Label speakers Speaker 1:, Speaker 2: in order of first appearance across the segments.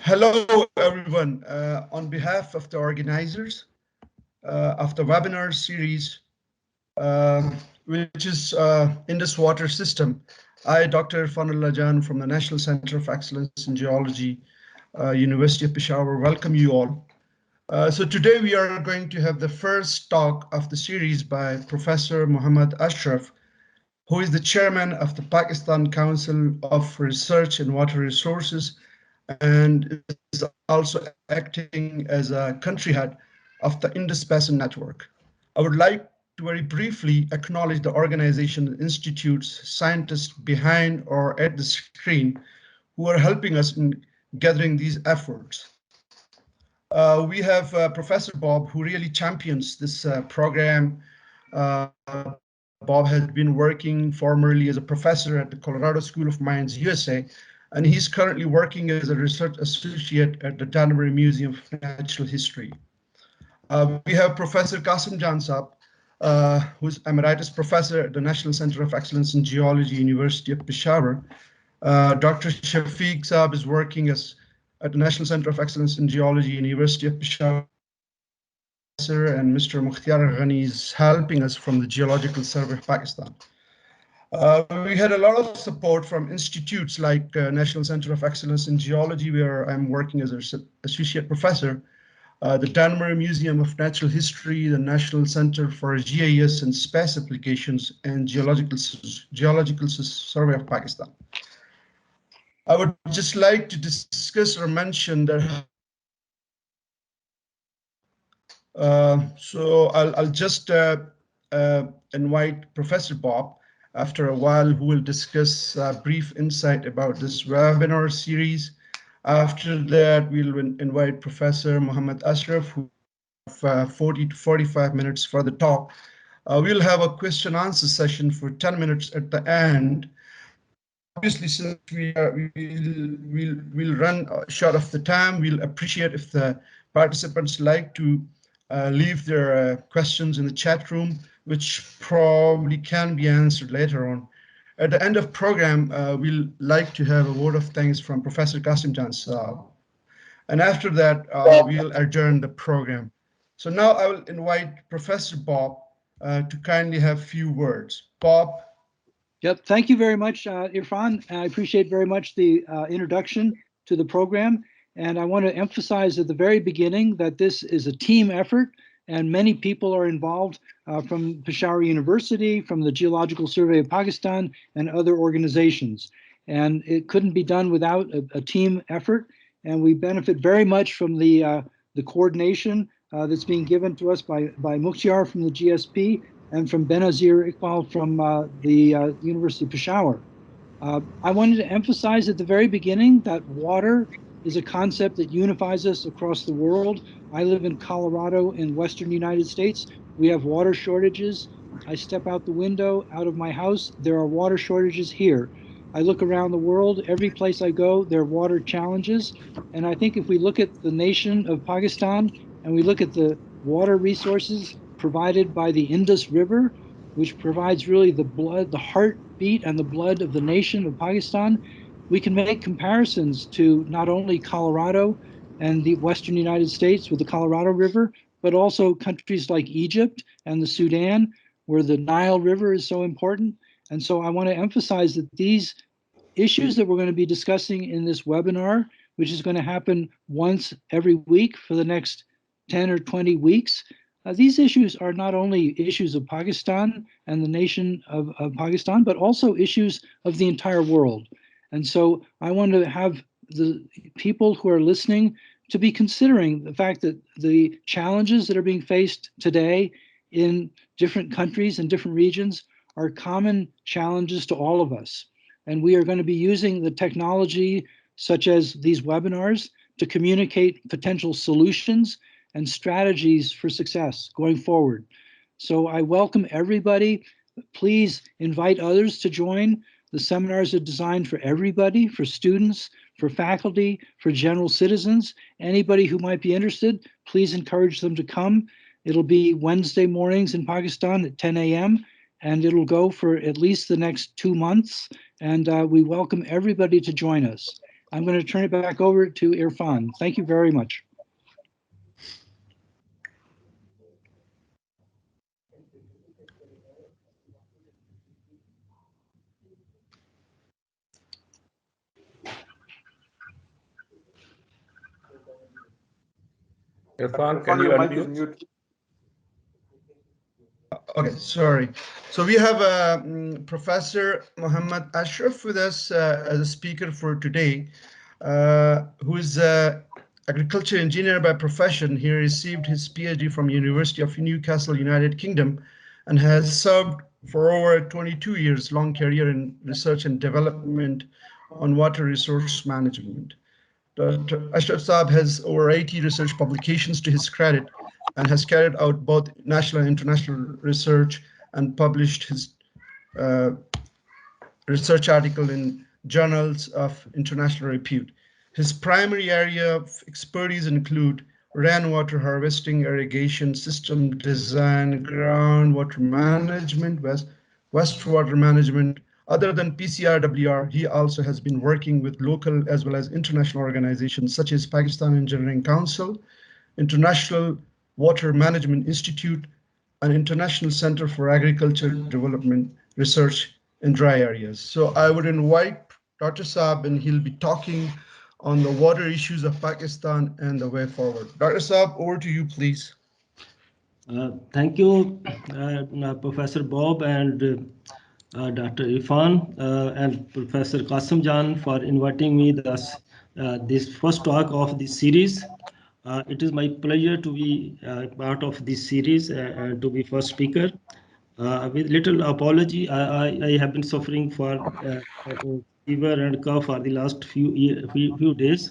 Speaker 1: Hello, everyone. On behalf of the organizers of the webinar series, which is Indus Water System, I, Dr. Irfan Jan from the National Center of Excellence in Geology, University of Peshawar, welcome you all. So today we are going to have the first talk of the series by Professor Muhammad Ashraf, who is the chairman of the Pakistan Council of Research in Water Resources and is also acting as a country head of the Indus Basin Network. I would like to very briefly acknowledge the organization, institutes, scientists behind or at the screen who are helping us in gathering these efforts. We have Professor Bob, who really champions this program. Bob has been working formerly as a professor at the Colorado School of Mines, USA, and he's currently working as a research associate at the Danbury Museum of Natural History. We have Professor Qasim Jansab, who's Emeritus Professor at the National Center of Excellence in Geology, University of Peshawar. Dr. Shafiq Saab is working at the National Center of Excellence in Geology, University of Peshawar, and Mr. Mukhtiar Ghani is helping us from the Geological Survey of Pakistan. We had a lot of support from institutes like National Center of Excellence in Geology, where I'm working as an associate professor, the Danbury Museum of Natural History, the National Center for GIS and Space Applications, and Geological Survey of Pakistan. I would just like to discuss or mention that. So I'll just invite Professor Bob after a while, who will discuss a brief insight about this webinar series. After that, we'll invite Professor Muhammad Ashraf, who have 40 to 45 minutes for the talk. We'll have a question answer session for 10 minutes at the end. Obviously, since we'll run short of the time, we'll appreciate if the participants like to leave their questions in the chat room, which probably can be answered later on. At the end of program, we'll like to have a word of thanks from Professor Qasim Jansab. And after that, we'll adjourn the program. So now I will invite Professor Bob to kindly have a few words. Bob.
Speaker 2: Yep, thank you very much, Irfan. I appreciate very much the introduction to the program. And I want to emphasize at the very beginning that this is a team effort and many people are involved from Peshawar University, from the Geological Survey of Pakistan, and other organizations. And it couldn't be done without a team effort. And we benefit very much from the coordination that's being given to us by Mukhtiar from the GSP and from Benazir Iqbal from the University of Peshawar. I wanted to emphasize at the very beginning that water is a concept that unifies us across the world. I live in Colorado in Western United States. We have water shortages. I step out the window, out of my house, there are water shortages here. I look around the world, every place I go, there are water challenges. And I think if we look at the nation of Pakistan and we look at the water resources provided by the Indus River, which provides really the blood, the heartbeat and the blood of the nation of Pakistan, we can make comparisons to not only Colorado and the Western United States with the Colorado River, but also countries like Egypt and the Sudan, where the Nile River is so important. And so I want to emphasize that these issues that we're going to be discussing in this webinar, which is going to happen once every week for the next 10 or 20 weeks, these issues are not only issues of Pakistan and the nation of Pakistan, but also issues of the entire world. And so I want to have the people who are listening to be considering the fact that the challenges that are being faced today in different countries and different regions are common challenges to all of us. And we are going to be using the technology such as these webinars to communicate potential solutions and strategies for success going forward. So I welcome everybody. Please invite others to join. The seminars are designed for everybody, for students, for faculty, for general citizens. Anybody who might be interested, please encourage them to come. It'll be Wednesday mornings in Pakistan at 10 a.m. and it'll go for at least the next 2 months. And we welcome everybody to join us. I'm going to turn it back over to Irfan. Thank you very much.
Speaker 3: Irfan, can you unmute?
Speaker 1: Okay, sorry. So we have Professor Muhammad Ashraf with us as a speaker for today, who is agriculture engineer by profession. He received his PhD from University of Newcastle, United Kingdom, and has served for over 22 years long career in research and development on water resource management. Dr. Ashraf Saab has over 80 research publications to his credit and has carried out both national and international research and published his research article in journals of international repute. His primary area of expertise include rainwater harvesting, irrigation system design, groundwater management, wastewater management. Other than PCRWR, he also has been working with local as well as international organizations such as Pakistan Engineering Council, International Water Management Institute, and International Center for Agriculture Development Research in dry areas. So I would invite Dr. Saab, and he'll be talking on the water issues of Pakistan and the way forward. Dr. Saab, over to you, please.
Speaker 4: Thank you, Professor Bob and Dr. Irfan and Professor Qasim Jan for inviting me this first talk of this series. It is my pleasure to be part of this series and to be first speaker. With little apology, I have been suffering for fever and cough for the last few days.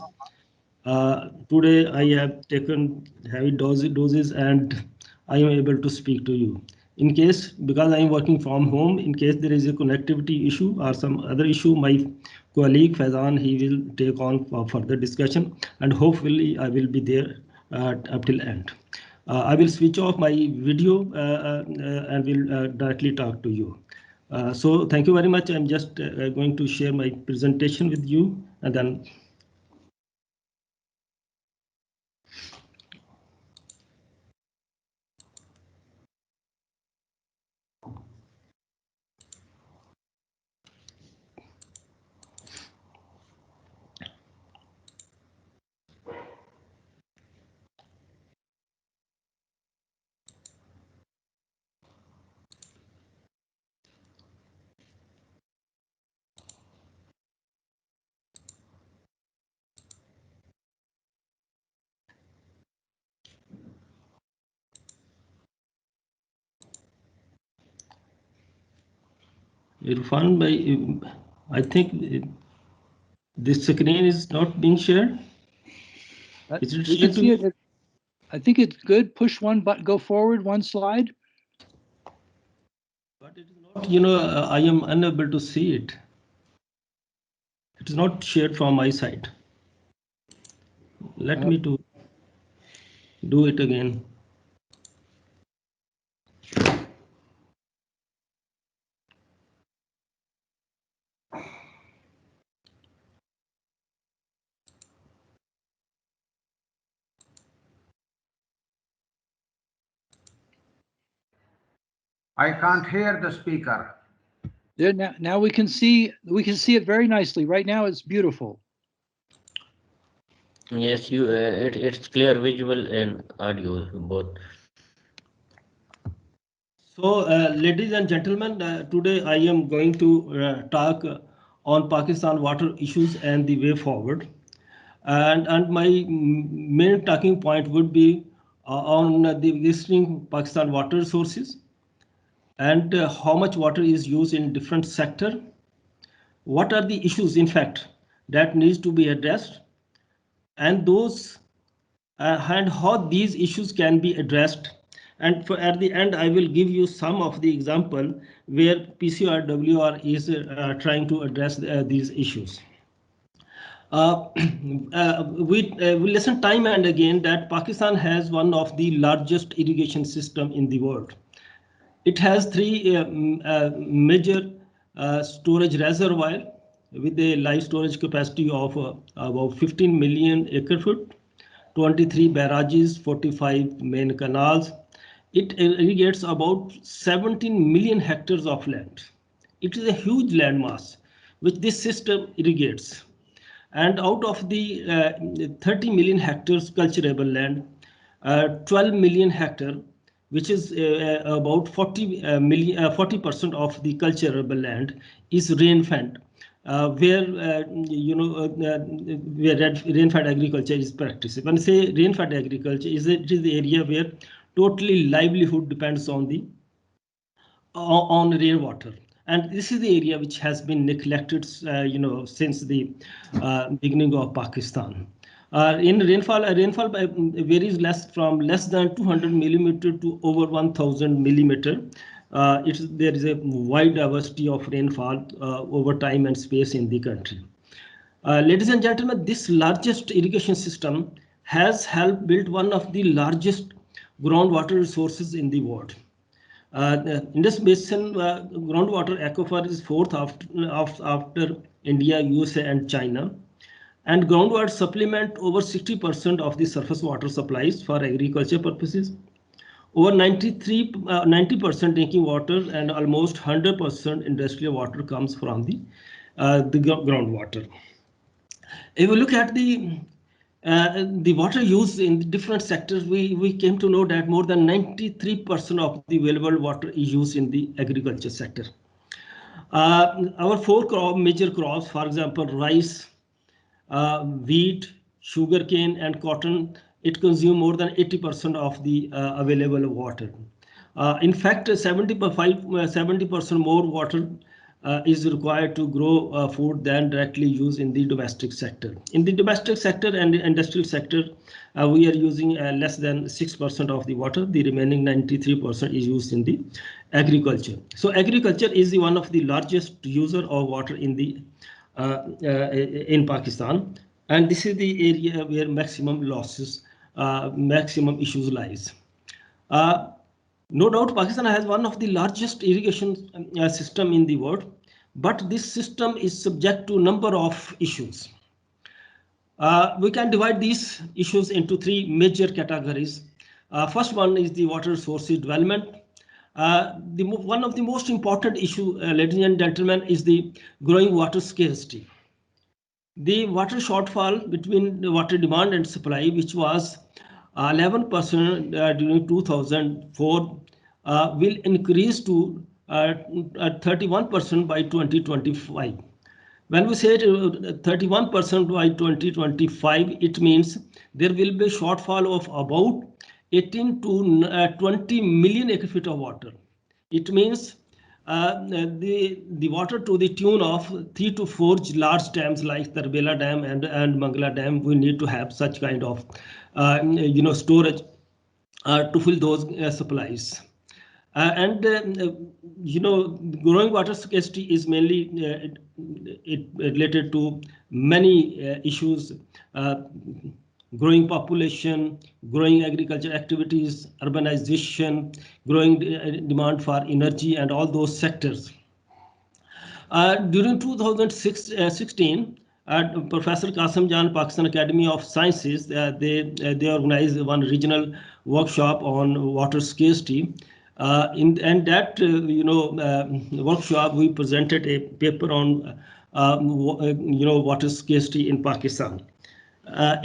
Speaker 4: Today I have taken heavy doses and I am able to speak to you. In case, because I am working from home, in case there is a connectivity issue or some other issue, my colleague Faizan, he will take on for further discussion, and hopefully I will be there up till end. I will switch off my video and will directly talk to you. So thank you very much. I'm just going to share my presentation with you, and then Irfan, I think this screen is not being shared. Is it
Speaker 2: We can see it. I think it's good. Push one button, go forward one slide.
Speaker 4: But it is not, you know, I am unable to see it. It is not shared from my side. Let me do it again.
Speaker 5: I can't hear the speaker.
Speaker 2: There, now we can see it very nicely. Right now it's beautiful.
Speaker 6: Yes, it's clear, visual and audio both.
Speaker 4: So, ladies and gentlemen, today I am going to talk on Pakistan water issues and the way forward. And my main talking point would be on the existing Pakistan water resources and how much water is used in different sector. What are the issues, in fact, that needs to be addressed, and those and how these issues can be addressed. And at the end, I will give you some of the example where PCRWR is trying to address these issues. We listen time and again that Pakistan has one of the largest irrigation system in the world. It has three major storage reservoirs, with a live storage capacity of about 15 million acre-foot, 23 barrages, 45 main canals. It irrigates about 17 million hectares of land. It is a huge landmass which this system irrigates. And out of the 30 million hectares cultivable land, 12 million hectare, which is about 40% of the cultivable land, is rain-fed, where where rain-fed agriculture is practiced. When I say rain-fed agriculture, it is the area where totally livelihood depends on the rainwater. And this is the area which has been neglected, since the beginning of Pakistan. In rainfall varies from less than 200 millimeter to over 1,000 millimeter. There is a wide diversity of rainfall over time and space in the country. Ladies and gentlemen, this largest irrigation system has helped build one of the largest groundwater resources in the world. The Indus Basin groundwater aquifer is fourth after India, USA, and China. And groundwater supplement over 60% of the surface water supplies for agriculture purposes. Over 90% drinking water and almost 100% industrial water comes from the groundwater. If we look at the water use in different sectors, we came to know that more than 93% of the available water is used in the agriculture sector. Our four major crops, for example, rice, wheat, sugarcane, and cotton, it consumes more than 80% of the available water. In fact, 70% more water is required to grow food than directly used in the domestic sector. In the domestic sector and the industrial sector, we are using less than 6% of the water. The remaining 93% is used in the agriculture. So agriculture is one of the largest user of water in the in Pakistan, and this is the area where maximum losses, maximum issues lies. No doubt Pakistan has one of the largest irrigation system in the world, but this system is subject to a number of issues. We can divide these issues into three major categories. First one is the water resources development. One of the most important issues, ladies and gentlemen, is the growing water scarcity. The water shortfall between the water demand and supply, which was 11% during 2004, will increase to 31% by 2025. When we say 31% by 2025, it means there will be a shortfall of about 18 to 20 million acre feet of water. It means the water to the tune of 3 to 4 large dams like Tarbela Dam and Mangala Dam, we need to have such kind of storage to fill those supplies. Growing water scarcity is mainly related to many issues. Growing population, growing agriculture activities, urbanization, growing demand for energy, and all those sectors. During 2016, Professor Qasim Jan, Pakistan Academy of Sciences, they organized one regional workshop on water scarcity. In that workshop, we presented a paper on water scarcity in Pakistan.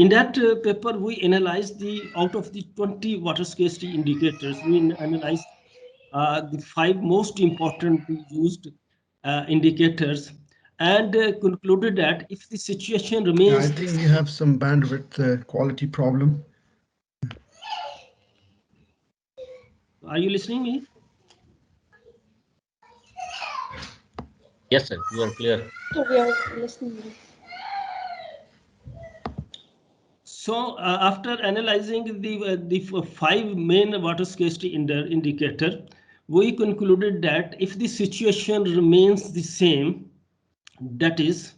Speaker 4: In that paper, we analyzed out of the 20 water scarcity indicators, we analyzed the 5 most important used indicators, and concluded that if the situation remains...
Speaker 1: I think we have some bandwidth quality problem.
Speaker 4: Are you listening me?
Speaker 6: Yes, sir, you are clear.
Speaker 7: We are listening.
Speaker 4: So after analyzing the 5 main water scarcity indicator, we concluded that if the situation remains the same, that is,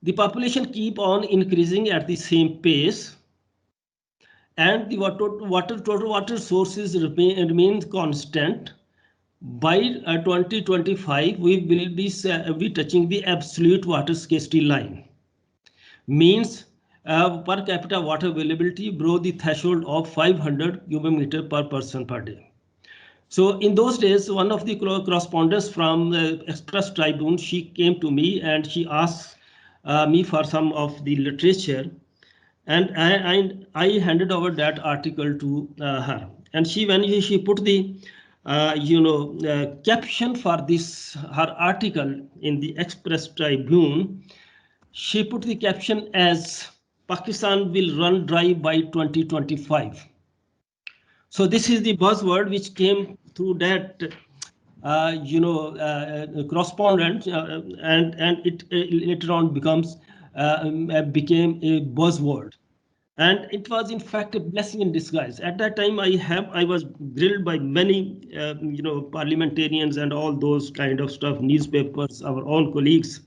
Speaker 4: the population keep on increasing at the same pace, and the total water sources remain constant, by 2025, we will be touching the absolute water scarcity line. Means per capita water availability below the threshold of 500 cubic meter per person per day. So in those days, one of the correspondents from Express Tribune, she came to me and she asked me for some of the literature, and I handed over that article to her. And when she put the caption for this her article in the Express Tribune, she put the caption as Pakistan will run dry by 2025. So this is the buzzword which came through that correspondent, and it later on became a buzzword. And it was in fact a blessing in disguise. At that time, I was grilled by many parliamentarians and all those kind of stuff, newspapers, our own colleagues,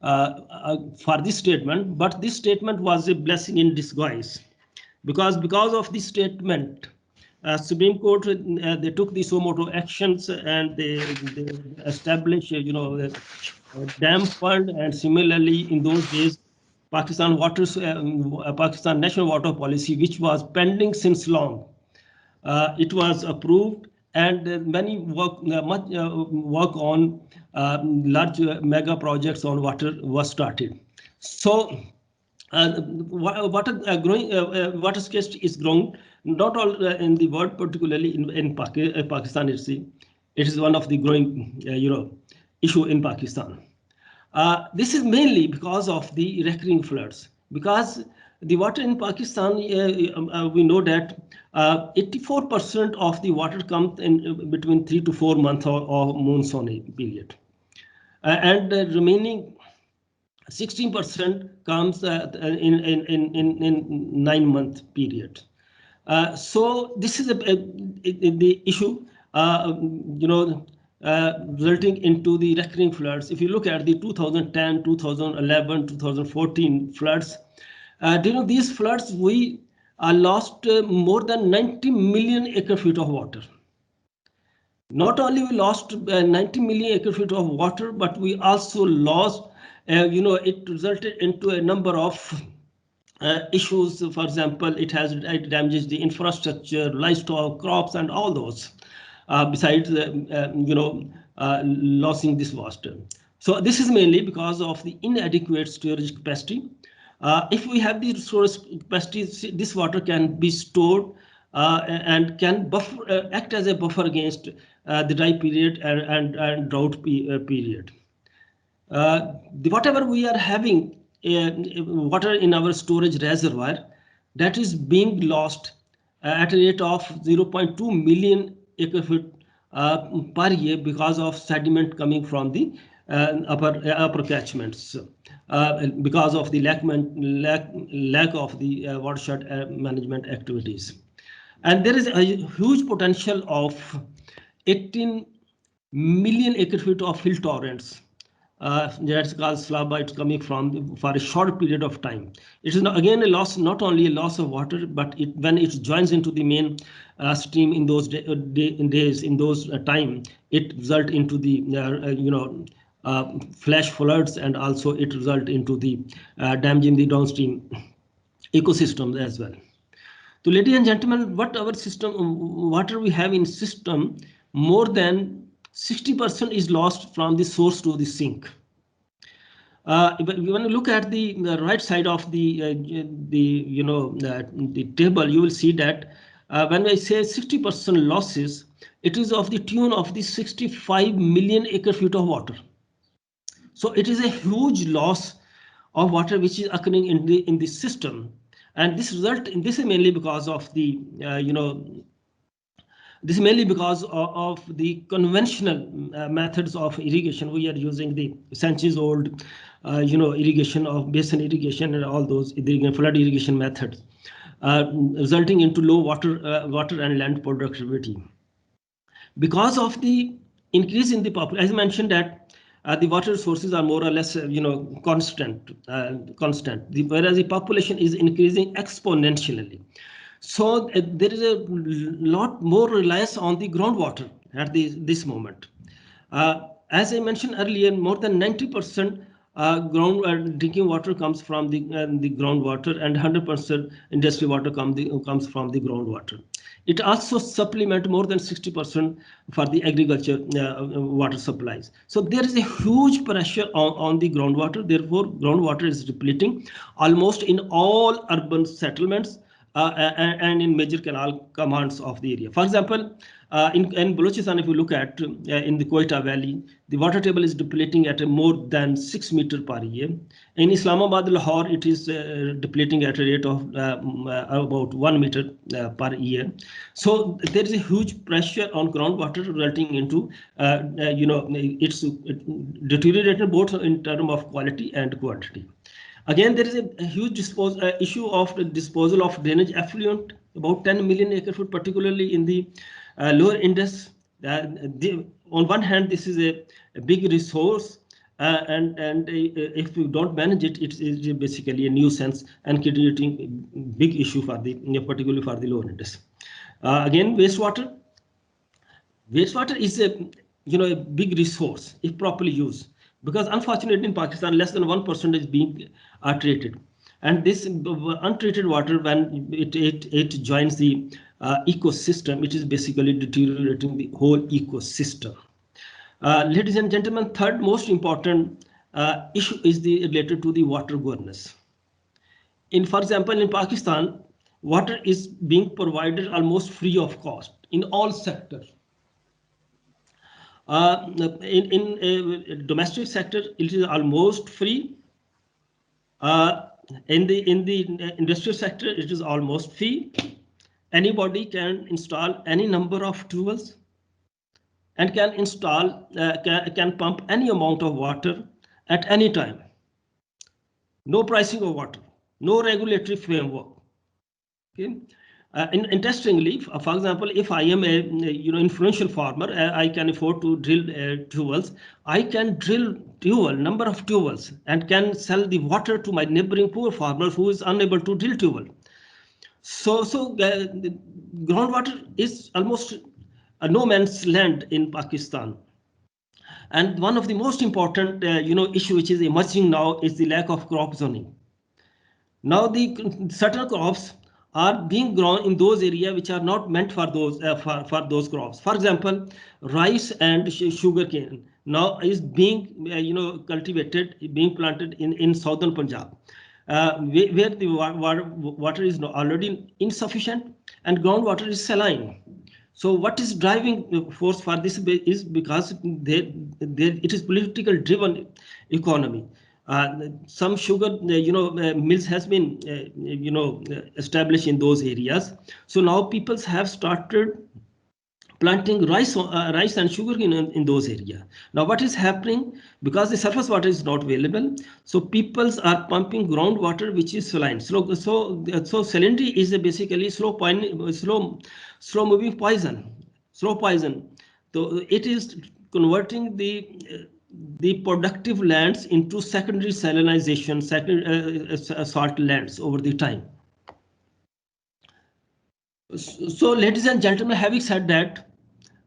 Speaker 4: for this statement. But this statement was a blessing in disguise, because of this statement, Supreme Court, they took the suo motu actions, and they established a dam fund. And similarly, in those days, Pakistan Pakistan National Water Policy, which was pending since long, it was approved, and many much work on large mega projects on water was started. So water scarcity is growing, not all in the world, particularly in Pakistan. It is one of the growing issue in Pakistan. This is mainly because of the recurring floods. Because the water in Pakistan, we know that 84% of the water comes in between 3 to 4 months or monsoon period, and the remaining 16% comes in 9-month period. So this is the issue, resulting into the recurring floods. If you look at the 2010, 2011, 2014 floods, during these floods, we lost more than 90 million acre feet of water. Not only we lost 90 million acre feet of water, but we also lost, it resulted into a number of issues. For example, it damages the infrastructure, livestock, crops, and all those. Besides, losing this water. So this is mainly because of the inadequate storage capacity. If we have the storage capacity, this water can be stored and can act as a buffer against the dry period and drought period. Whatever we are having water in our storage reservoir, that is being lost at a rate of 0.2 million acre feet per year because of sediment coming from the upper catchments, because of the lack of the watershed management activities. And there is a huge potential of 18 million acre feet of hill torrents. That's called slab-bites coming from for a short period of time. It is again a loss, not only a loss of water, but when it joins into the main stream in those days, in those time, it result into the flash floods, and also it result into the damaging the downstream ecosystems as well. So, ladies and gentlemen, what our system water we have in system, more than 60% is lost from the source to the sink. When you look at the right side of the table, you will see that when I say 60% losses, it is of the tune of the 65 million acre feet of water. So it is a huge loss of water which is occurring in the system, and this is mainly because of the this is mainly because of the conventional methods of irrigation. We are using the centuries-old, irrigation of basin irrigation and all those flood irrigation methods, resulting into low water and land productivity. Because of the increase in the population, as I mentioned that the water sources are more or less, constant, whereas the population is increasing exponentially. So there is a lot more reliance on the groundwater, at this moment. As I mentioned earlier, more than 90% drinking water comes from the groundwater, and 100% industry water comes from the groundwater. It also supplements more than 60% for the agriculture water supplies. So there is a huge pressure on the groundwater. Therefore, groundwater is depleting almost in all urban settlements and in major canal commands of the area. For example, in Balochistan, if you look at in the Quetta Valley, the water table is depleting at a more than 6 meters per year. In Islamabad, Lahore, it is depleting at a rate of about 1 meter per year. So there is a huge pressure on groundwater resulting into it's deteriorated both in terms of quality and quantity. Again, there is a huge issue of the disposal of drainage effluent, about 10 million acre-foot, particularly in the lower Indus. On one hand, this is a big resource, and if you don't manage it, it is basically a nuisance and creating a big issue for particularly for the lower Indus. Again, wastewater. Wastewater is a big resource if properly used, because unfortunately in Pakistan less than 1% is being treated, and this untreated water, when it joins the ecosystem, it is basically deteriorating the whole ecosystem. Ladies and gentlemen, third most important issue is related to the water governance. For example, in Pakistan, water is being provided almost free of cost in all sectors. In a domestic sector, it is almost free. In the industrial sector, it is almost free. Anybody can install any number of tools and can install, can pump any amount of water at any time. No pricing of water, no regulatory framework. Okay. Interestingly, for example, if I am a influential farmer, I can afford to drill tubes. I can drill number of tubes and can sell the water to my neighboring poor farmer who is unable to drill tube. So groundwater is almost a no man's land in Pakistan. And one of the most important issue which is emerging now is the lack of crop zoning. Now the certain crops are being grown in those areas which are not meant for those crops. For example, rice and sugarcane now is being cultivated, being planted in southern Punjab, where the water is already insufficient and groundwater is saline. So what is driving force for this is because it is political driven economy. Some sugar mills has been established in those areas. So now people have started planting rice and sugarcane in those areas. Now what is happening, because the surface water is not available, so people are pumping groundwater which is saline. So salinity is basically slow moving poison. So it is converting the productive lands into secondary salinization, salt lands over the time. So, ladies and gentlemen, having said that,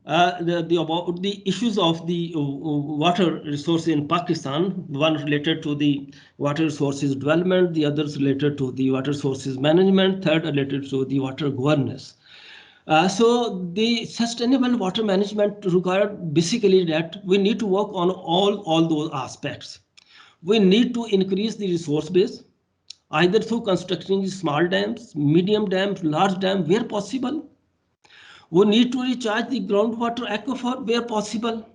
Speaker 4: about the issues of the water resources in Pakistan, one related to the water resources development, the others related to the water sources management, third related to the water governance. So the sustainable water management required basically that we need to work on all those aspects. We need to increase the resource base, either through constructing small dams, medium dams, large dams where possible. We need to recharge the groundwater aquifer where possible.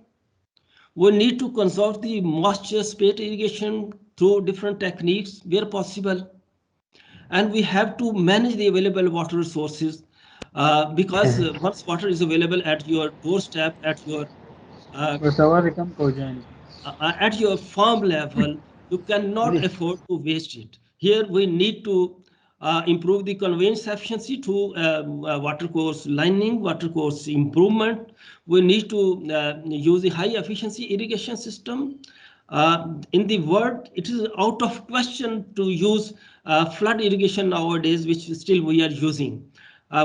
Speaker 4: We need to conserve the moisture spate irrigation through different techniques where possible. And we have to manage the available water resources because once water is available at your doorstep, at your farm level, you cannot afford to waste it. Here we need to improve the conveyance efficiency to water course lining, water course improvement. We need to use the high efficiency irrigation system. In the world, it is out of question to use flood irrigation nowadays, which still we are using.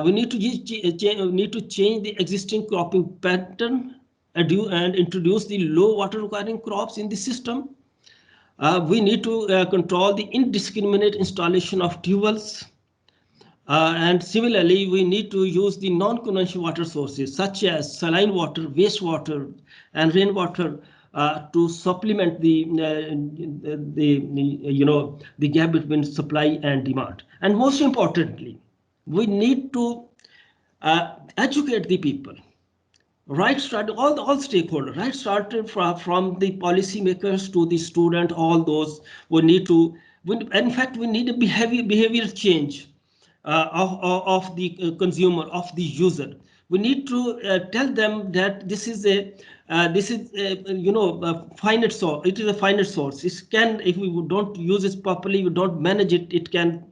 Speaker 4: We need to change the existing cropping pattern and introduce the low water requiring crops in the system. We need to control the indiscriminate installation of tube wells. And similarly, we need to use the non-conventional water sources such as saline water, wastewater, and rainwater to supplement the gap between supply and demand. And most importantly, we need to educate the people. Right, started all stakeholders. Right, started from the policymakers to the student. All those we need to. In fact, we need a behavior change of the consumer, of the user. We need to tell them that this is a finite source. It is a finite source. It can, if we don't use it properly, we don't manage it, it can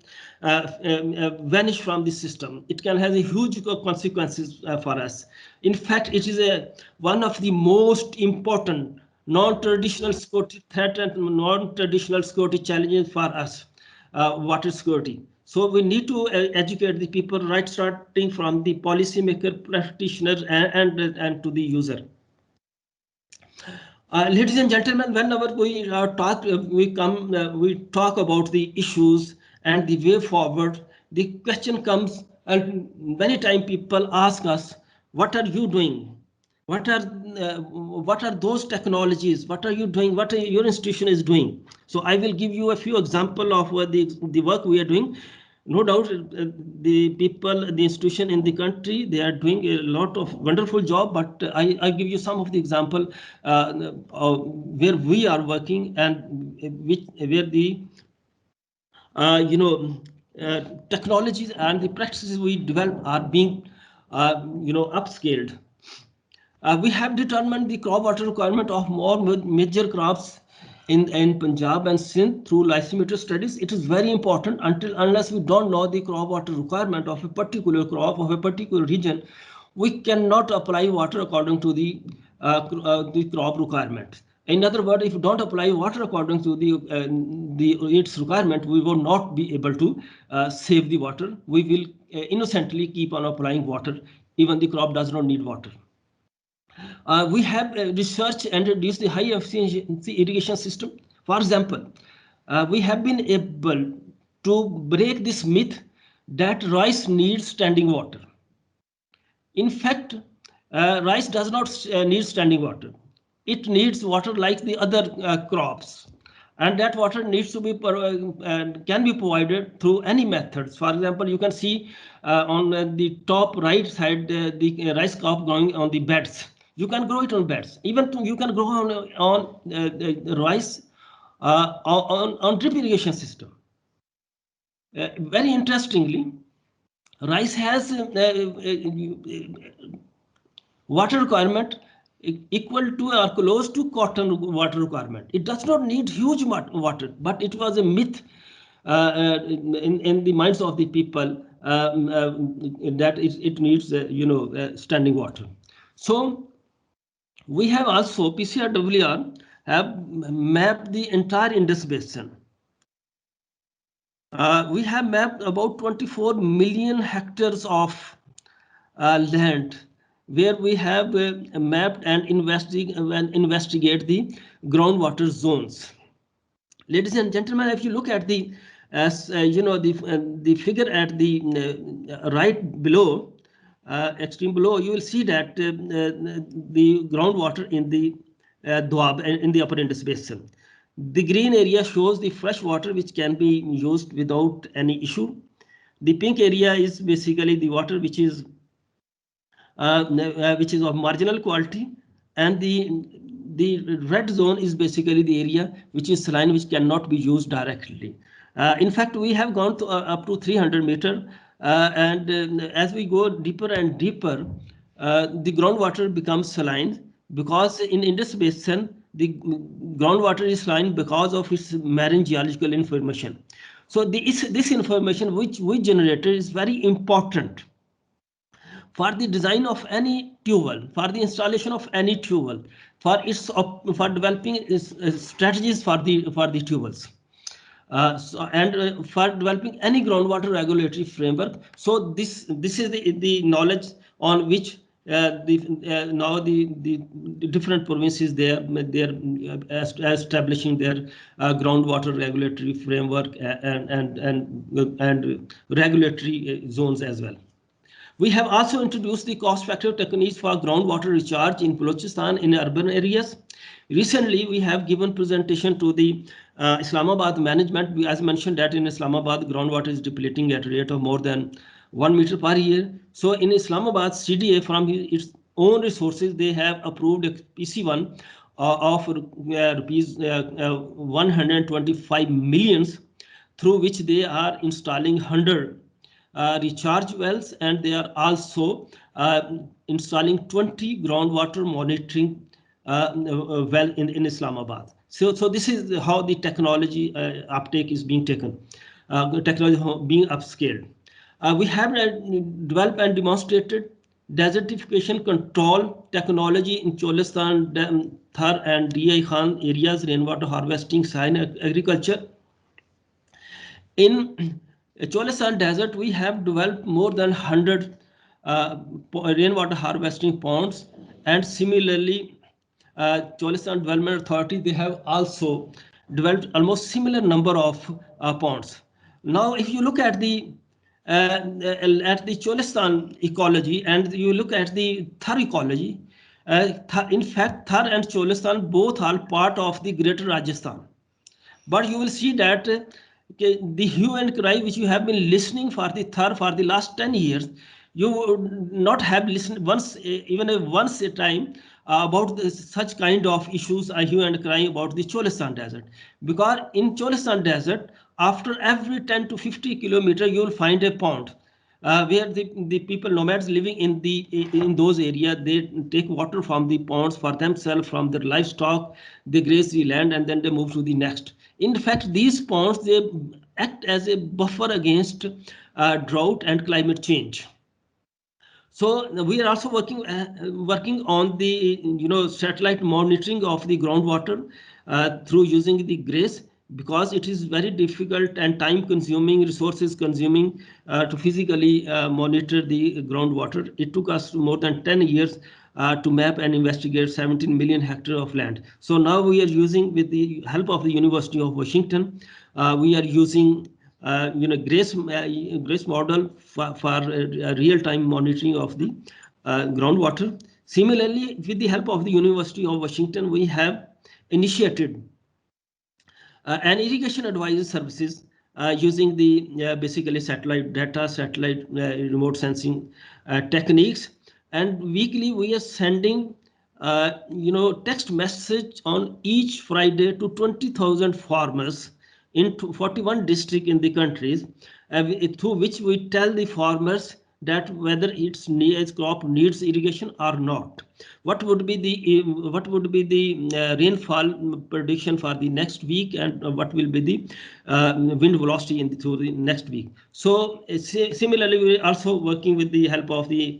Speaker 4: vanish from the system. It can have a huge consequences for us. In fact, it is one of the most important non-traditional security threat and non-traditional security challenges for us, water security. So we need to educate the people, right, starting from the policymaker, practitioners, and to the user. Ladies and gentlemen, whenever we talk about the issues and the way forward, the question comes, and many times people ask us, what are you doing? What are those technologies? What are you doing? What your institution is doing? So I will give you a few examples of what the work we are doing. No doubt, the people, the institution in the country, they are doing a lot of wonderful job. But I give you some of the example where we are working and where the technologies and the practices we develop are being upscaled. We have determined the crop water requirement of more major crops in Punjab and Sindh through lysimeter studies. It is very important. Unless we don't know the crop water requirement of a particular crop of a particular region, we cannot apply water according to the crop requirement. In other words, if you don't apply water according to its requirement, we will not be able to save the water. We will innocently keep on applying water, even the crop does not need water. We have researched and reduced the high efficiency irrigation system. For example, we have been able to break this myth that rice needs standing water. In fact, rice does not need standing water. It needs water like the other crops, and that water needs to be can be provided through any methods. For example, you can see on the top right side the rice crop growing on the beds. You can grow it on beds. Even you can grow on rice on drip irrigation system. Very interestingly, rice has water requirement equal to or close to cotton water requirement. It does not need huge water, but it was a myth in the minds of the people that it needs standing water. So we have also, PCRWR have mapped the entire Indus basin. We have mapped about 24 million hectares of land where we have mapped and investigate the groundwater zones. Ladies and gentlemen, if you look at the figure at the right below, extreme below, you will see that the groundwater in the Doab in the upper Indus basin. The green area shows the fresh water which can be used without any issue. The pink area is basically the water which is of marginal quality, and the red zone is basically the area which is saline, which cannot be used directly. In fact, we have gone to, up to 300 meters, and as we go deeper and deeper, the groundwater becomes saline, because in Indus basin the groundwater is saline because of its marine geological information. So this information which we generated is very important for the design of any tube well, for the installation of any tube well, for developing strategies for the tube wells. For developing any groundwater regulatory framework. So this is the knowledge on which now the different provinces they are establishing their groundwater regulatory framework and regulatory zones as well. We have also introduced the cost-effective techniques for groundwater recharge in Balochistan in urban areas. Recently, we have given presentation to the Islamabad management. As mentioned that in Islamabad, groundwater is depleting at a rate of more than 1 meter per year. So in Islamabad, CDA from its own resources, they have approved a PC1 of rupees 125 millions, through which they are installing 100 recharge wells, and they are also installing 20 groundwater monitoring well in Islamabad. So this is how the technology uptake is being taken, technology being upscaled. We have developed and demonstrated desertification control technology in Cholistan, Thar and Diyai Khan areas, rainwater harvesting, science agriculture. In Cholistan Desert, we have developed more than 100 rainwater harvesting ponds, and similarly, Cholistan Development Authority, they have also developed almost similar number of ponds. Now, if you look at the Cholistan ecology and you look at the Thar ecology, in fact, Thar and Cholistan both are part of the Greater Rajasthan. But you will see that the hue and cry which you have been listening for the Thar for the last 10 years, you would not have listened once, even once a time about such kind of issues, hue and cry about the Cholistan Desert. Because in Cholistan Desert, after every 10 to 50 kilometers, you will find a pond. Where the people, nomads living in those areas, they take water from the ponds for themselves, from their livestock, they graze the land, and then they move to the next. In fact, these ponds, they act as a buffer against drought and climate change. So we are also working on the satellite monitoring of the groundwater through using the GRACE, because it is very difficult and time consuming, resources consuming to physically monitor the groundwater. It took us more than 10 years to map and investigate 17 million hectares of land. So now we are using, with the help of the University of Washington, we are using GRACE model for real-time monitoring of the groundwater. Similarly, with the help of the University of Washington, we have initiated an irrigation advisory services using the basically satellite data, satellite remote sensing techniques, and weekly we are sending text message on each Friday to 20,000 farmers in 41 districts in the countries, through which we tell the farmers that whether its crop needs irrigation or not. What would be the rainfall prediction for the next week, and what will be the wind velocity through the next week. So similarly, we are also working with the help of the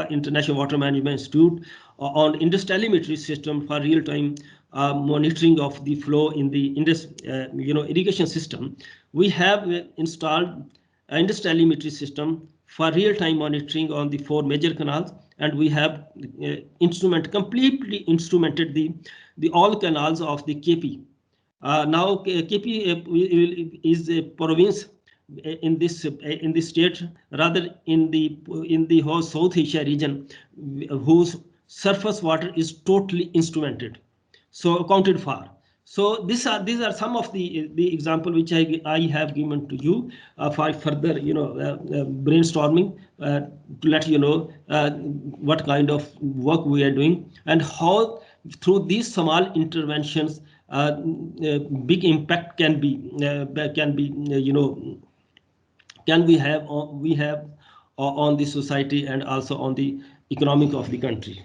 Speaker 4: International Water Management Institute on Indus telemetry system for real-time monitoring of the flow in the Indus irrigation system. We have installed Indus telemetry system for real-time monitoring on the 4 major canals, and we have completely instrumented the all canals of the KP. Now KP is a province in this state, rather in the whole South Asia region, whose surface water is totally instrumented, so accounted for. So these are some of the example which I have given to you for further brainstorming to let you know what kind of work we are doing, and how through these small interventions big impact can we have on the society and also on the economic of the country.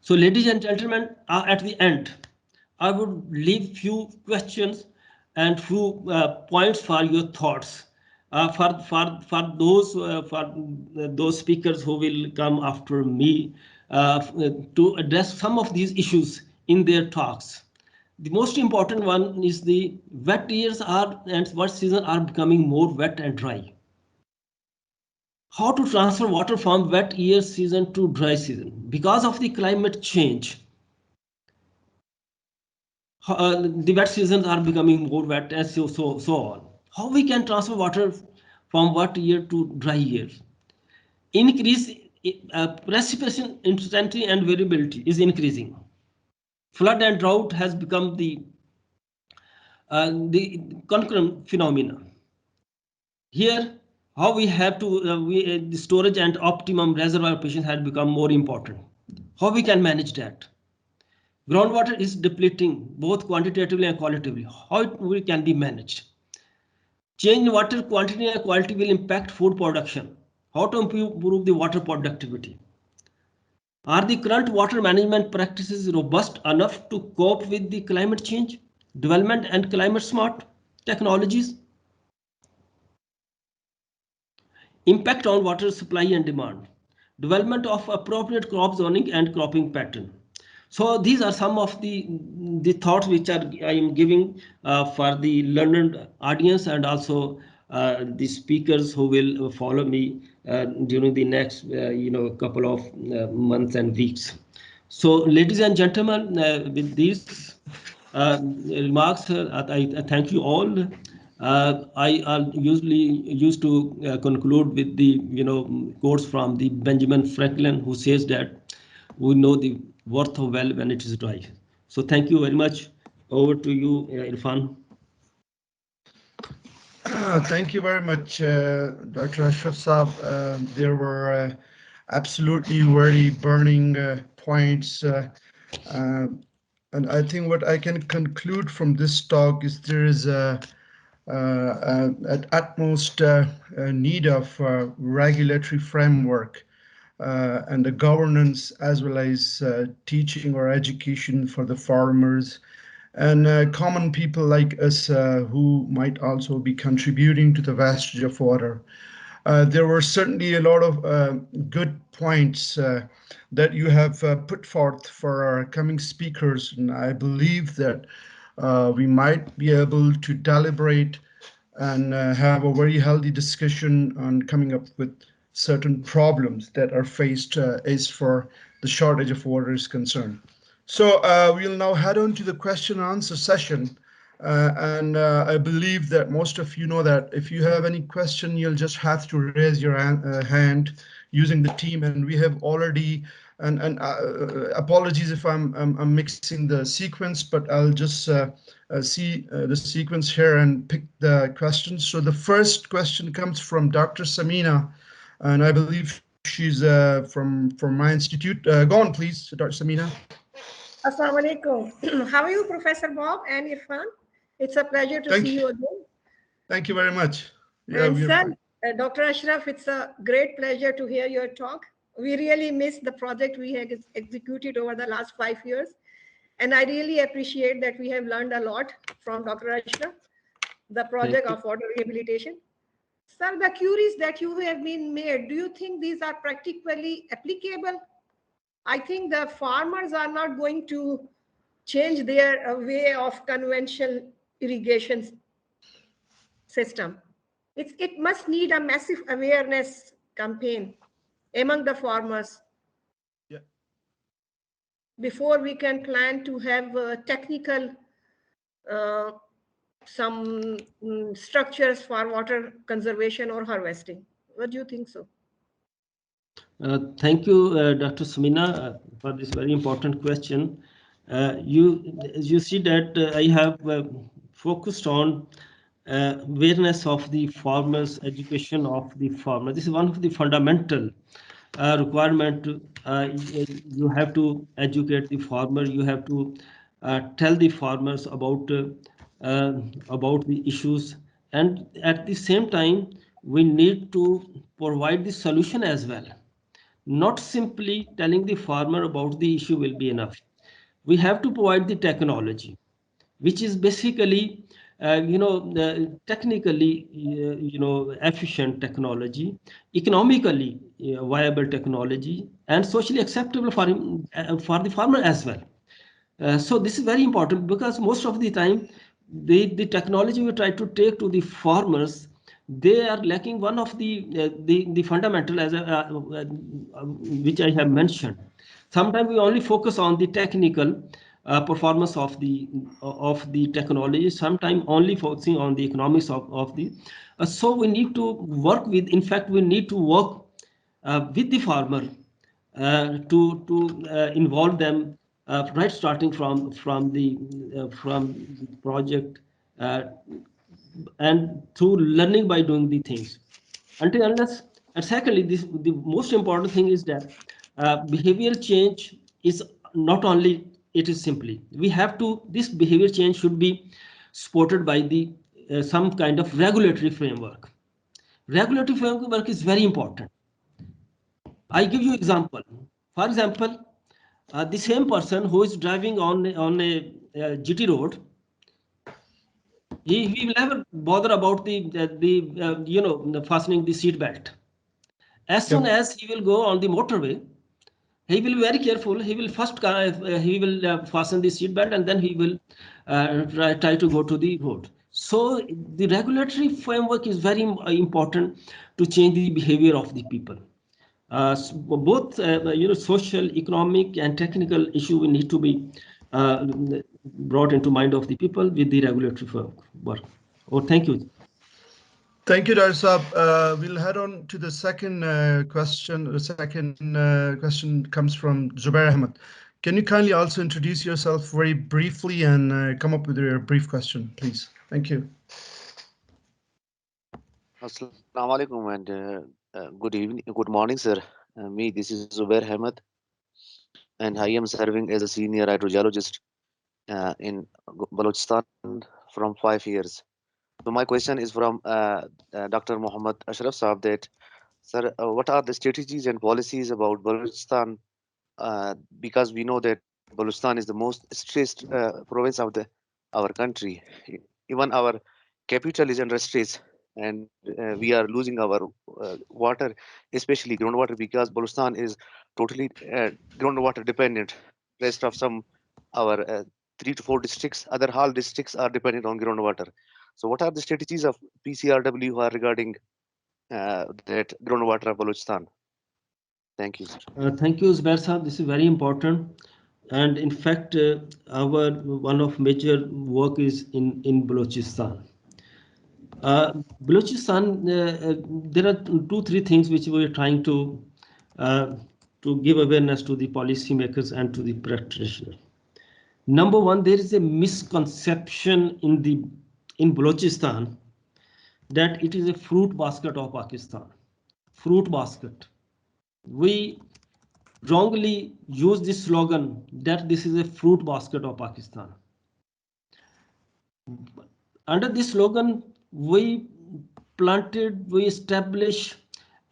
Speaker 4: So ladies and gentlemen, at the end, I would leave few questions and few points for your thoughts for those speakers who will come after me to address some of these issues in their talks. The most important one is the wet years and wet season are becoming more wet and dry. How to transfer water from wet year season to dry season? Because of the climate change, the wet seasons are becoming more wet and so on. How we can transfer water from wet year to dry year? Increase precipitation intensity and variability is increasing. Flood and drought has become the concurrent phenomena. Here, how we have to the storage and optimum reservoir patience had become more important. How we can manage that? Groundwater is depleting both quantitatively and qualitatively. How it can be managed? Change in water quantity and quality will impact food production. How to improve the water productivity? Are the current water management practices robust enough to cope with the climate change, development and climate smart technologies? Impact on water supply and demand, development of appropriate crop zoning and cropping pattern. So these are some of the thoughts which I am giving for the learned audience and also the speakers who will follow me during the next couple of months and weeks. So ladies and gentlemen, with these remarks, I thank you all. I usually used to conclude with the quotes from the Benjamin Franklin, who says that we know the worth of well when it is dry. So thank you very much. Over to you, Irfan.
Speaker 1: Thank you very much, Dr. Ashraf Saab. There were absolutely very burning points. And I think what I can conclude from this talk is there is at utmost need of regulatory framework and the governance as well as teaching or education for the farmers and common people like us who might also be contributing to the wastage of water. There were certainly a lot of good points that you have put forth for our coming speakers, and I believe that we might be able to deliberate and have a very healthy discussion on coming up with certain problems that are faced as far the shortage of water is concerned. So we'll now head on to the question and answer session. And I believe that most of you know that if you have any question, you'll just have to raise your hand using the team. And we have already, and apologies if I'm mixing the sequence, but I'll just see the sequence here and pick the questions. So the first question comes from Dr. Samina, and I believe she's from my institute. Go on, please, Dr. Samina.
Speaker 7: Assalamu alaikum. How are you, Professor Bob and Irfan? It's a pleasure to see you again.
Speaker 1: Thank you very much. Yeah,
Speaker 7: and sir, Dr. Ashraf, it's a great pleasure to hear your talk. We really missed the project we have executed over the last 5 years. And I really appreciate that we have learned a lot from Dr. Ashraf, the project of water rehabilitation. Sir, the queries that you have been made, do you think these are practically applicable? I think the farmers are not going to change their way of conventional irrigation system. It must need a massive awareness campaign among the farmers.
Speaker 1: Yeah.
Speaker 7: Before we can plan to have technical some structures for water conservation or harvesting. What do you think so?
Speaker 4: Thank you, Dr. Samina, for this very important question. You see that I have focused on awareness of the farmers, education of the farmer. This is one of the fundamental requirement. You have to educate the farmer. You have to tell the farmers about the issues, and at the same time, we need to provide the solution as well. Not simply telling the farmer about the issue will be enough. We have to provide the technology, which is basically, technically, efficient technology, economically viable technology, and socially acceptable for the farmer as well. So this is very important because most of the time the technology we try to take to the farmers, they are lacking one of the fundamental as which I have mentioned. Sometimes we only focus on the technical performance of the technology, sometimes only focusing on the economics of the. So we need to work with. In fact, we need to work with the farmer to involve them right starting from the project and through learning by doing the things until unless. And secondly, the most important thing is that behavioral change is not only, it is simply we have to, this behavior change should be supported by the some kind of regulatory framework. Regulatory framework is very important. I give you example. For example, the same person who is driving on a GT road, he will never bother about the fastening the seat belt. As soon as he will go on the motorway, he will be very careful. He will first he will fasten the seat belt and then he will try to go to the road. So the regulatory framework is very important to change the behavior of the people. Both social, economic, and technical issue will need to be brought into mind of the people with the regulatory framework. Oh, thank you.
Speaker 1: Thank you, Dr. Saab. We'll head on to the second question. The second question comes from Zubair Ahmed. Can you kindly also introduce yourself very briefly and come up with your brief question, please? Thank you.
Speaker 8: Assalamu alaikum and good evening, good morning, sir. This is Zubair Ahmed, and I am serving as a senior hydrogeologist in Balochistan from 5 years. So my question is from Dr. Muhammad Ashraf Saab that, sir, what are the strategies and policies about Balochistan? Because we know that Balochistan is the most stressed province of our country. Even our capital is under stress, and we are losing our water, especially groundwater, because Balochistan is totally groundwater dependent. Rest of our 3 to 4 districts, other whole districts are dependent on groundwater. So what are the strategies of PCRW regarding that groundwater of Balochistan? Thank you, sir.
Speaker 4: Thank you, Zubair Saab. This is very important. And in fact, our one of major work is in Balochistan. Balochistan, there are 2-3 things which we are trying to give awareness to the policymakers and to the practitioners. Number one, there is a misconception in Balochistan that it is a fruit basket of Pakistan. Fruit basket. We wrongly use this slogan that this is a fruit basket of Pakistan. Under this slogan, we establish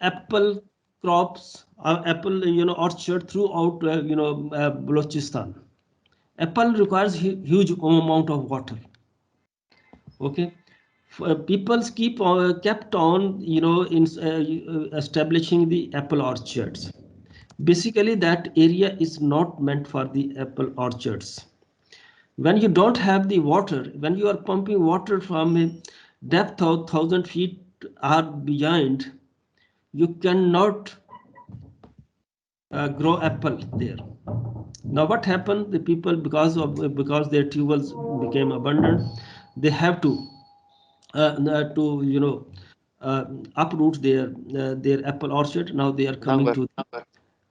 Speaker 4: apple crops, apple orchard throughout Balochistan. Apple requires huge amount of water. Okay, people kept on establishing the apple orchards. Basically, that area is not meant for the apple orchards. When you don't have the water, when you are pumping water from a depth of 1,000 feet or beyond, you cannot grow apple there. Now, what happened? The people, because their tubers became abundant, they have to uproot their apple orchard. Now they are coming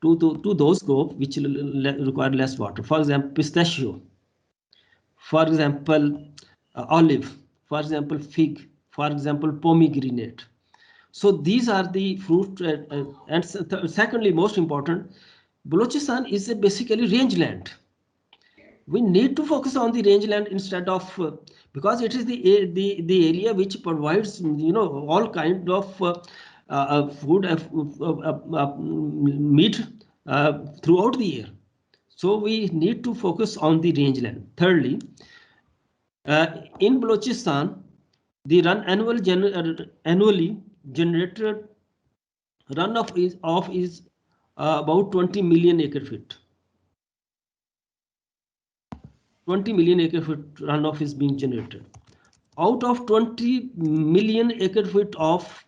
Speaker 4: to those crops which require less water. For example, pistachio. For example, olive. For example, fig. For example, pomegranate. So these are the fruit. And secondly, most important, Balochistan is basically rangeland. We need to focus on the rangeland instead of because it is the area which provides all kind of food meat throughout the year. So we need to focus on the rangeland. Thirdly, in Balochistan, the annually generated runoff is about 20 million acre feet. 20 million acre-foot runoff is being generated. Out of 20 million acre-foot of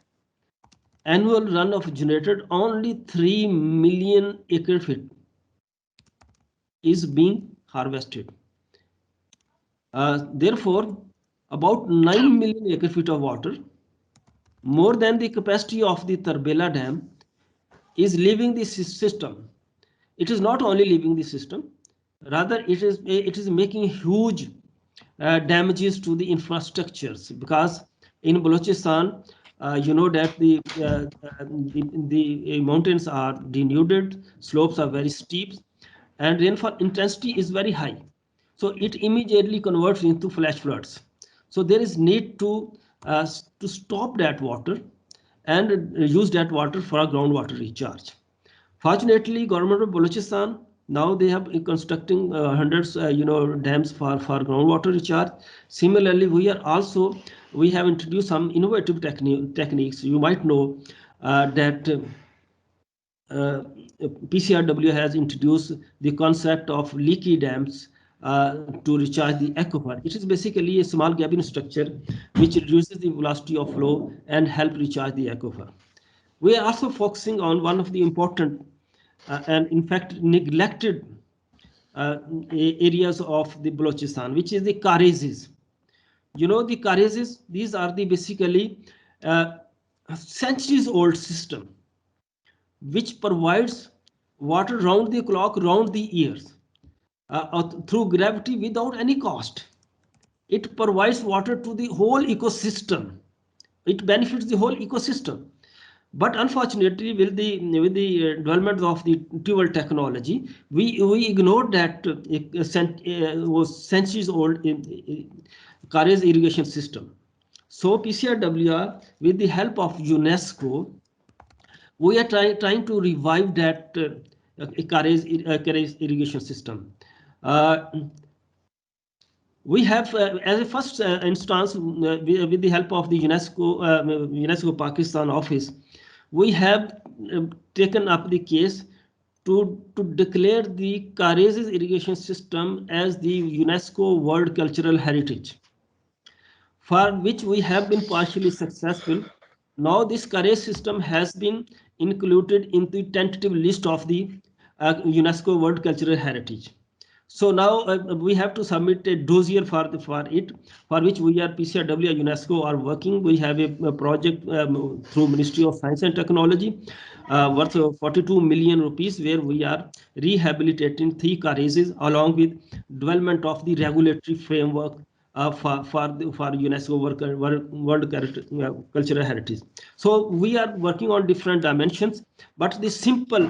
Speaker 4: annual runoff generated, only 3 million acre-feet is being harvested. Therefore, about 9 million acre-feet of water, more than the capacity of the Tarbela Dam, is leaving the system. It is not only leaving the system, rather it is making huge damages to the infrastructures, because in Balochistan, you know that the mountains are denuded, slopes are very steep, and rainfall intensity is very high. So it immediately converts into flash floods. So there is need to stop that water and use that water for a groundwater recharge. Fortunately, government of Balochistan, now they have constructing hundreds dams for groundwater recharge. Similarly, we have introduced some innovative techniques. You might know that PCRW has introduced the concept of leaky dams to recharge the aquifer. It is basically a small gapping structure which reduces the velocity of flow and help recharge the aquifer. We are also focusing on one of the important and in fact neglected areas of the Balochistan, which is the Karizis. You know, the Karizis, these are the basically centuries old system which provides water round the clock, round the years through gravity without any cost. It provides water to the whole ecosystem. It benefits the whole ecosystem. But unfortunately, with the development of the dual technology, we ignored that was centuries old Kariz irrigation system. So PCRWR, with the help of UNESCO, we are trying to revive that Kariz irrigation system. We have, as a first instance, with the help of the UNESCO Pakistan office, we have taken up the case to declare the Kariz's irrigation system as the UNESCO World Cultural Heritage, for which we have been partially successful. Now this Kariz system has been included in the tentative list of the UNESCO World Cultural Heritage. So now we have to submit a dossier for it, for which we are PCRW UNESCO are working. We have a project through Ministry of Science and Technology worth 42 million rupees, where we are rehabilitating 3 Karizes along with development of the regulatory framework for UNESCO World Cultural Heritage. So we are working on different dimensions, but the simple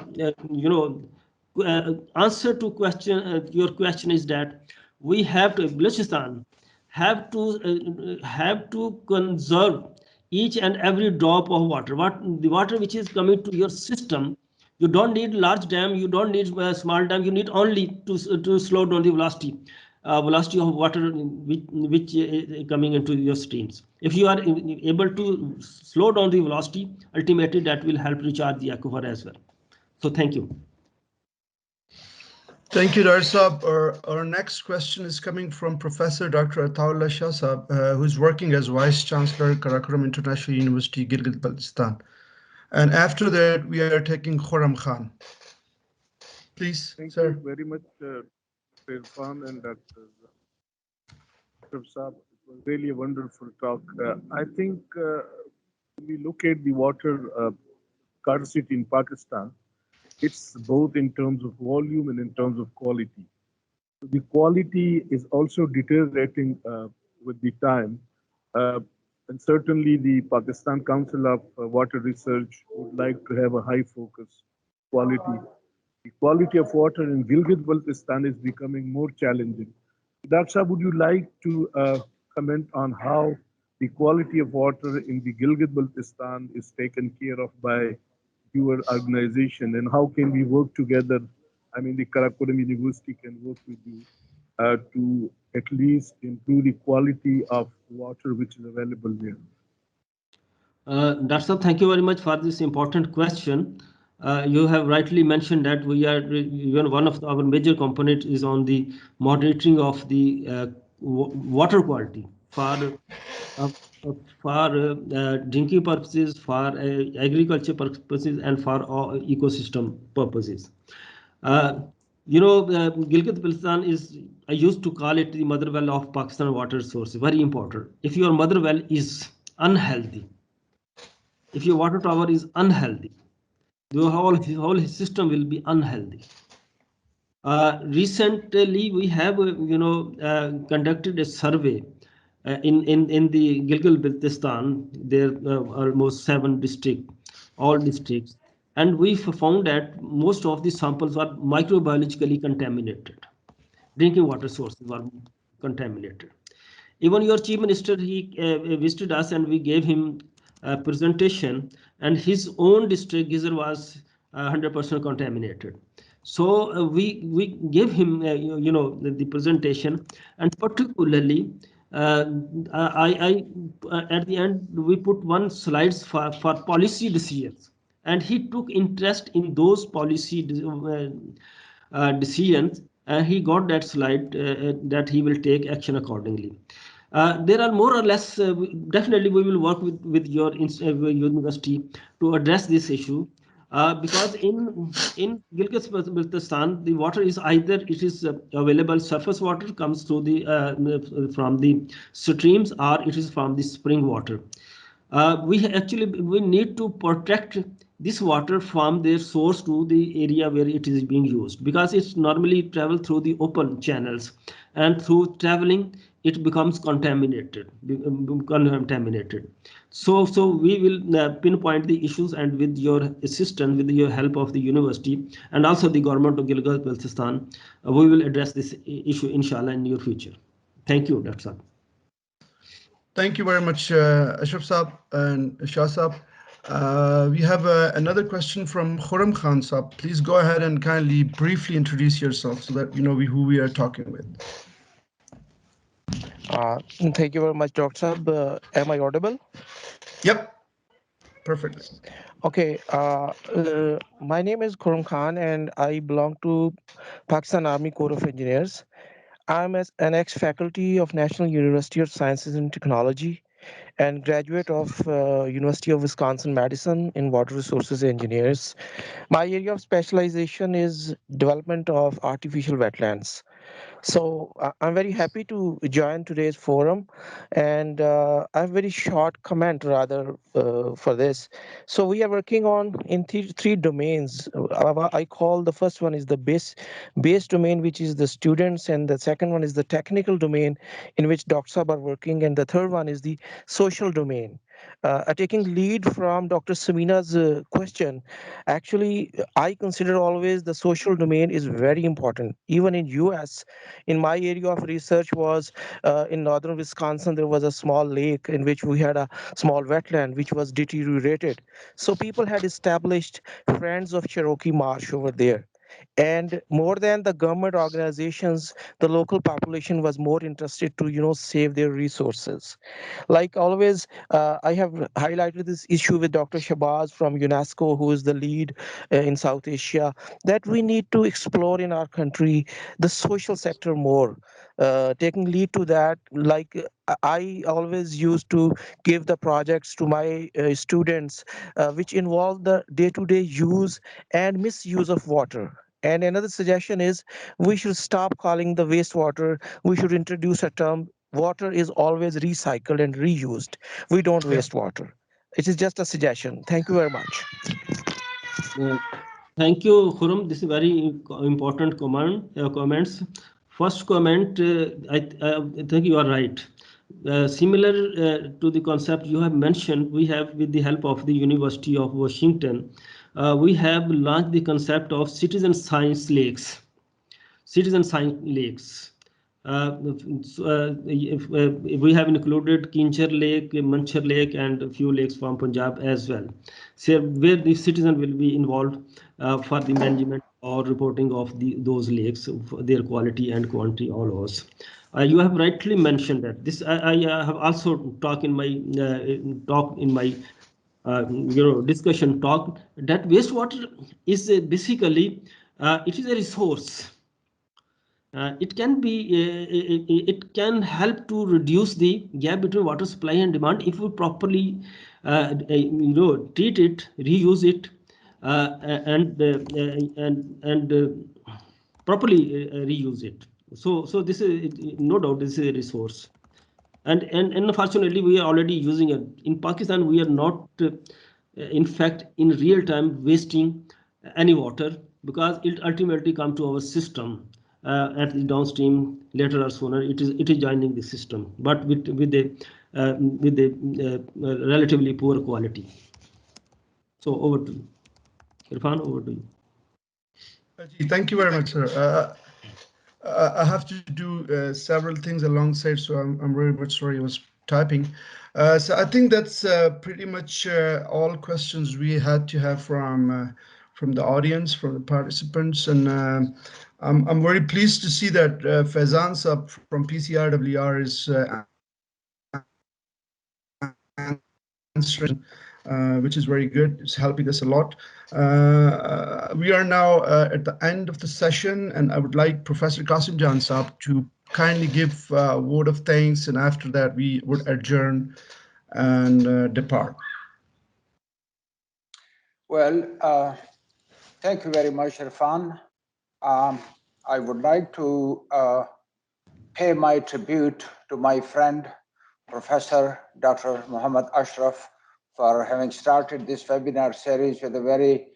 Speaker 4: answer to your question is that we have to, Balochistan have to conserve each and every drop of water. The water which is coming to your system, you don't need large dam, you don't need a small dam, you need only to slow down the velocity of water which is coming into your streams. If you are able to slow down the velocity, ultimately that will help recharge the aquifer as well. So thank you.
Speaker 1: Thank you, Dar Saab. Our next question is coming from Professor Dr. Ataullah Shah Saab, who's working as Vice Chancellor, Karakoram International University, Gilgit-Baltistan. And after that, we are taking Khurram Khan. Please,
Speaker 3: Thank
Speaker 1: sir.
Speaker 3: you very much, Irfan and Dr. Saab. It was really a wonderful talk. I think when we look at the water scarcity in Pakistan, it's both in terms of volume and in terms of quality. The quality is also deteriorating with the time. And certainly the Pakistan Council of Water Research would like to have a high focus quality. The quality of water in Gilgit-Baltistan is becoming more challenging. Dr. Shah, would you like to comment on how the quality of water in the Gilgit-Baltistan is taken care of by your organization, and how can we work together? I mean, the Karakoram University can work with you to at least improve the quality of water which is available there.
Speaker 4: Dr. Saab, thank you very much for this important question. You have rightly mentioned that we are even one of our major components is on the monitoring of the water quality for uh, drinking purposes, for agriculture purposes, and for ecosystem purposes. Gilgit-Baltistan is, I used to call it the mother well of Pakistan water source. Very important. If your mother well is unhealthy, if your water tower is unhealthy, the whole system will be unhealthy. Recently, we have conducted a survey in the Gilgit-Baltistan. There are almost 7 districts, all districts, and we found that most of the samples are microbiologically contaminated. Drinking water sources were contaminated. Even your chief minister, he visited us and we gave him a presentation, and his own district geyser was 100% contaminated. So we gave him the presentation, and particularly at the end we put one slides for policy decisions, and he took interest in those policy decisions, and he got that slide that he will take action accordingly. There are more or less, definitely we will work with your university to address this issue. Because in Gilgit-Baltistan, the water is either it is available surface water comes through the from the streams, or it is from the spring water. We need to protect this water from their source to the area where it is being used, because it's normally travel through the open channels, and through traveling it becomes contaminated. So we will pinpoint the issues, and with your assistance, with your help of the university and also the government of Gilgit-Baltistan, we will address this issue inshallah in near future. Thank you, Dr. Saab.
Speaker 1: Thank you very much, Ashraf Saab and Shah Saab. We have another question from Khurram Khan Saab. Please go ahead and kindly briefly introduce yourself so that we know who we are talking with.
Speaker 9: Thank you very much, Dr. Saab. Am I audible?
Speaker 1: Yep, perfectly.
Speaker 9: Okay, my name is Khurram Khan and I belong to Pakistan Army Corps of Engineers. I'm an ex-faculty of National University of Sciences and Technology and graduate of University of Wisconsin-Madison in Water Resources Engineers. My area of specialization is development of artificial wetlands. So I'm very happy to join today's forum, and I have a very short comment rather for this. So we are working on in three domains. I call the first one is the base domain, which is the students, and the second one is the technical domain in which Dr. Saab are working, and the third one is the social domain. Taking lead from Dr. Samina's question, actually, I consider always the social domain is very important. Even in US, in my area of research was in northern Wisconsin, there was a small lake in which we had a small wetland which was deteriorated. So people had established Friends of Cherokee Marsh over there. And more than the government organizations, the local population was more interested to save their resources. Like always, I have highlighted this issue with Dr. Shabazz from UNESCO, who is the lead in South Asia, that we need to explore in our country the social sector more. Taking lead to that, like I always used to give the projects to my students, which involve the day-to-day use and misuse of water. And another suggestion is we should stop calling the wastewater. We should introduce a term: water is always recycled and reused. We don't waste water. It is just a suggestion. Thank you very much.
Speaker 4: Thank you, Khurram. This is very important comments. First comment, I think you are right. Similar to the concept you have mentioned, we have, with the help of the University of Washington, we have launched the concept of citizen science lakes. Citizen science lakes. We have included Kincher Lake, Manchar Lake, and a few lakes from Punjab as well. So where the citizen will be involved for the management or reporting of those lakes, their quality and quantity, all those. You have rightly mentioned that. This I have also talked in my discussion talk, that wastewater is basically it is a resource. It can be it can help to reduce the gap between water supply and demand if we properly treat it, reuse it, and properly reuse it. So this is no doubt this is a resource. And unfortunately we are already using it in Pakistan. We are not in fact in real time wasting any water, because it ultimately comes to our system at the downstream later or sooner. It is joining the system, but with a relatively poor quality. So over to you, Irfan. Over to you.
Speaker 1: Thank you very much, sir. I have to do several things alongside, so I'm very much sorry I was typing. So I think that's pretty much all questions we had to have from the audience, from the participants, and I'm very pleased to see that Faizan Sab from PCRWR is answering, which is very good. It's helping us a lot. We are now at the end of the session, and I would like Professor Qasim Jan Saab to kindly give a word of thanks, and after that we would adjourn and depart.
Speaker 5: Well, thank you very much, Irfan. I would like to pay my tribute to my friend, Professor Dr. Muhammad Ashraf, for having started this webinar series with a very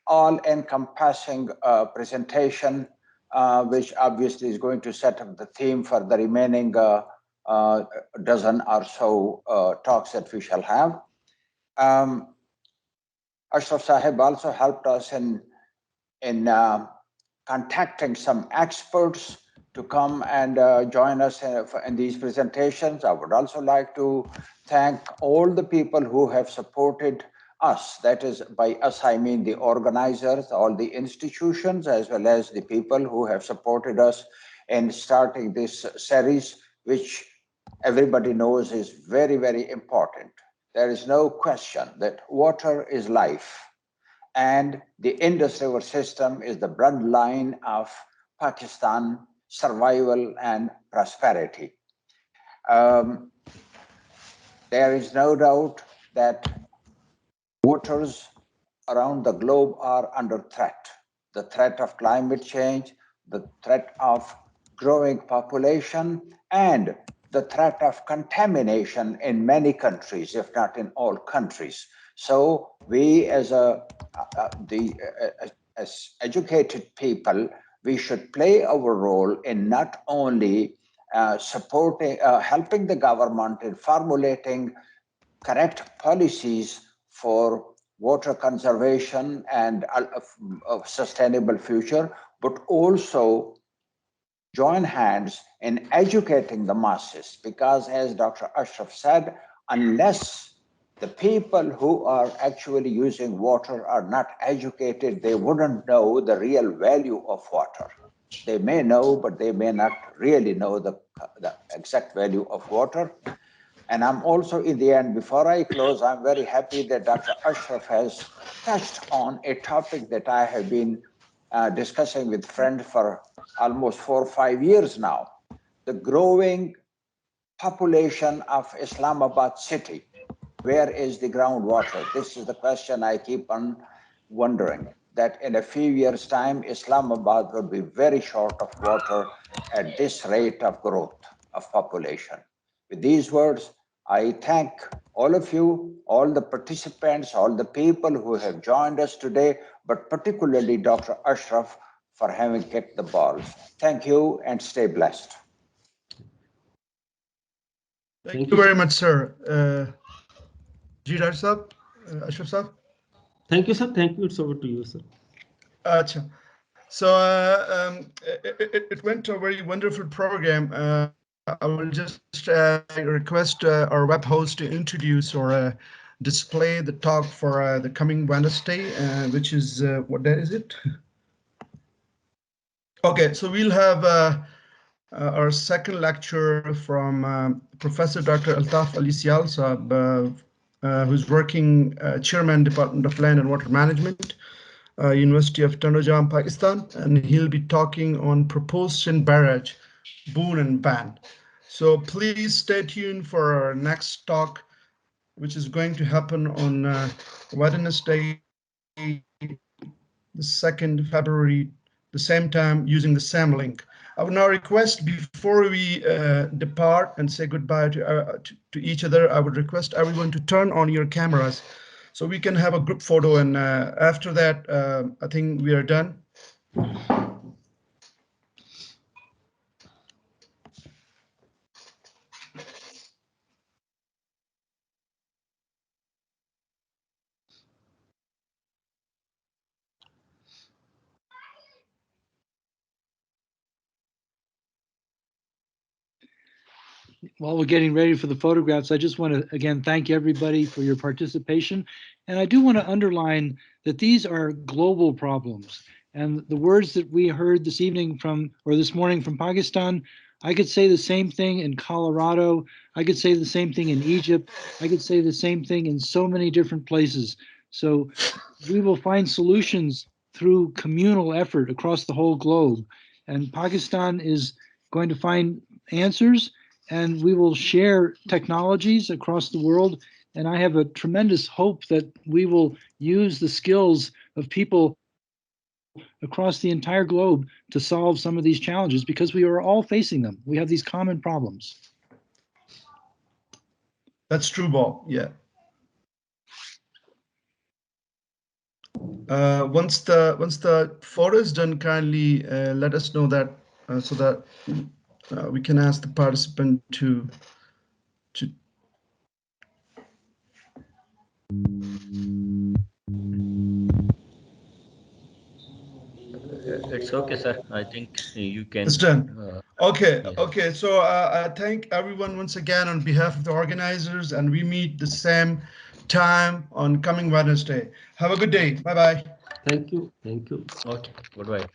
Speaker 5: all-encompassing presentation, which obviously is going to set up the theme for the remaining dozen or so talks that we shall have. Ashraf Sahib also helped us in contacting some experts to come and join us in these presentations. I would also like to thank all the people who have supported us. That is, by us, I mean the organizers, all the institutions, as well as the people who have supported us in starting this series, which everybody knows is very, very important. There is no question that water is life. And the Indus River system is the bloodline of Pakistan survival and prosperity. There is no doubt that waters around the globe are under threat. The threat of climate change, the threat of growing population, and the threat of contamination in many countries, if not in all countries. So we as educated people, we should play our role in not only helping the government in formulating correct policies for water conservation and a sustainable future, but also join hands in educating the masses, because as Dr. Ashraf said, unless the people who are actually using water are not educated, they wouldn't know the real value of water. They may know, but they may not really know the exact value of water. And I'm also, in the end, before I close, I'm very happy that Dr. Ashraf has touched on a topic that I have been discussing with friends for almost 4 or 5 years now, the growing population of Islamabad city. Where is the groundwater? This is the question I keep on wondering, that in a few years' time, Islamabad will be very short of water at this rate of growth of population. With these words, I thank all of you, all the participants, all the people who have joined us today, but particularly Dr. Ashraf for having kicked the balls. Thank you and stay blessed.
Speaker 1: Thank you very much, sir. G-Dar Sab, Ashraf Sab.
Speaker 4: Thank you, sir. Thank you. It's over to you, sir.
Speaker 1: Achha. So it went to a very wonderful program. I will just request our web host to introduce or display the talk for the coming Wednesday, which is, what day is it? Okay, so we'll have our second lecture from Professor Dr. Altaf Ali Sial Saab, who's working chairman, Department of Land and Water Management, University of Tanojam, Pakistan, and he'll be talking on proposed Sindh barrage, boon and ban. So please stay tuned for our next talk, which is going to happen on Wednesday, the 2nd February, the same time, using the same link. I would now request, before we depart and say goodbye to each other, I would request everyone to turn on your cameras so we can have a group photo. And after that, I think we are done.
Speaker 2: While we're getting ready for the photographs, I just want to again thank everybody for your participation. And I do want to underline that these are global problems. And the words that we heard this evening from, or this morning from Pakistan, I could say the same thing in Colorado. I could say the same thing in Egypt. I could say the same thing in so many different places. So we will find solutions through communal effort across the whole globe. And Pakistan is going to find answers, and we will share technologies across the world. And I have a tremendous hope that we will use the skills of people across the entire globe to solve some of these challenges, because we are all facing them. We have these common problems.
Speaker 1: That's true, Bob. Yeah. Once the photo is done, kindly let us know that so that we can ask the participant to.
Speaker 6: It's okay, sir. I think you can.
Speaker 1: It's done. Okay.
Speaker 6: Yes.
Speaker 1: Okay. So I thank everyone once again on behalf of the organizers, and we meet the same time on coming Wednesday. Have a good day. Bye bye.
Speaker 4: Thank you. Thank you.
Speaker 6: Okay. Goodbye.